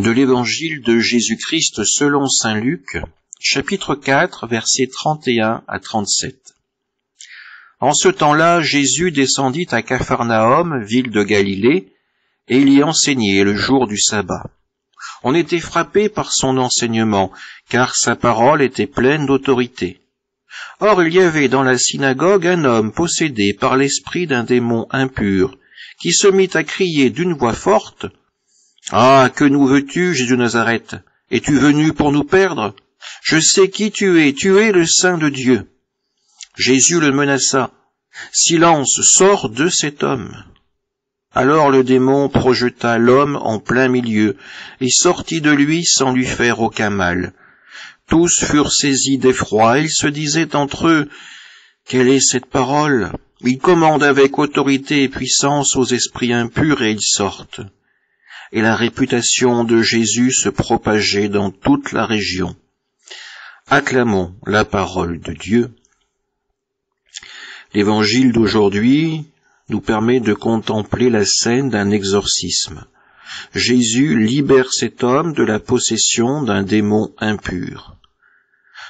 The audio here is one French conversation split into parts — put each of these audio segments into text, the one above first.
De l'Évangile de Jésus-Christ selon saint Luc, chapitre 4, versets 31 à 37. En ce temps-là, Jésus descendit à Capharnaüm, ville de Galilée, et il y enseignait le jour du sabbat. On était frappé par son enseignement, car sa parole était pleine d'autorité. Or il y avait dans la synagogue un homme possédé par l'esprit d'un démon impur, qui se mit à crier d'une voix forte: « Ah, que nous veux-tu, Jésus de Nazareth? Es-tu venu pour nous perdre? Je sais qui tu es le Saint de Dieu. » Jésus le menaça. « Silence, sors de cet homme. » Alors le démon projeta l'homme en plein milieu et sortit de lui sans lui faire aucun mal. Tous furent saisis d'effroi, ils se disaient entre eux: « Quelle est cette parole? Il commande avec autorité et puissance aux esprits impurs et ils sortent. » Et la réputation de Jésus se propageait dans toute la région. Acclamons la parole de Dieu. L'évangile d'aujourd'hui nous permet de contempler la scène d'un exorcisme. Jésus libère cet homme de la possession d'un démon impur.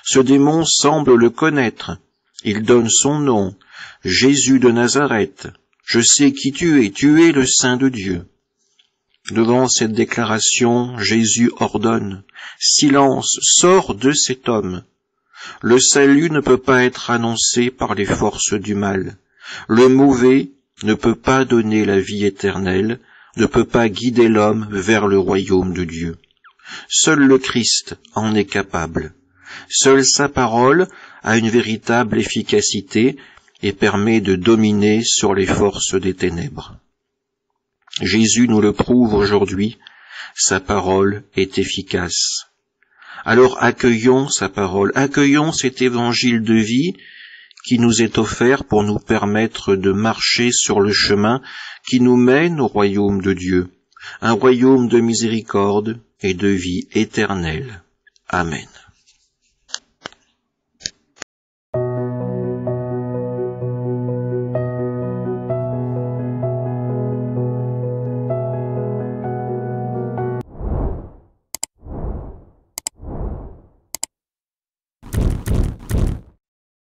Ce démon semble le connaître. Il donne son nom, Jésus de Nazareth. Je sais qui tu es le Saint de Dieu. Devant cette déclaration, Jésus ordonne: « Silence, sors de cet homme. » Le salut ne peut pas être annoncé par les forces du mal. Le mauvais ne peut pas donner la vie éternelle, ne peut pas guider l'homme vers le royaume de Dieu. Seul le Christ en est capable. Seule sa parole a une véritable efficacité et permet de dominer sur les forces des ténèbres. Jésus nous le prouve aujourd'hui, sa parole est efficace. Alors accueillons sa parole, accueillons cet évangile de vie qui nous est offert pour nous permettre de marcher sur le chemin qui nous mène au royaume de Dieu, un royaume de miséricorde et de vie éternelle. Amen.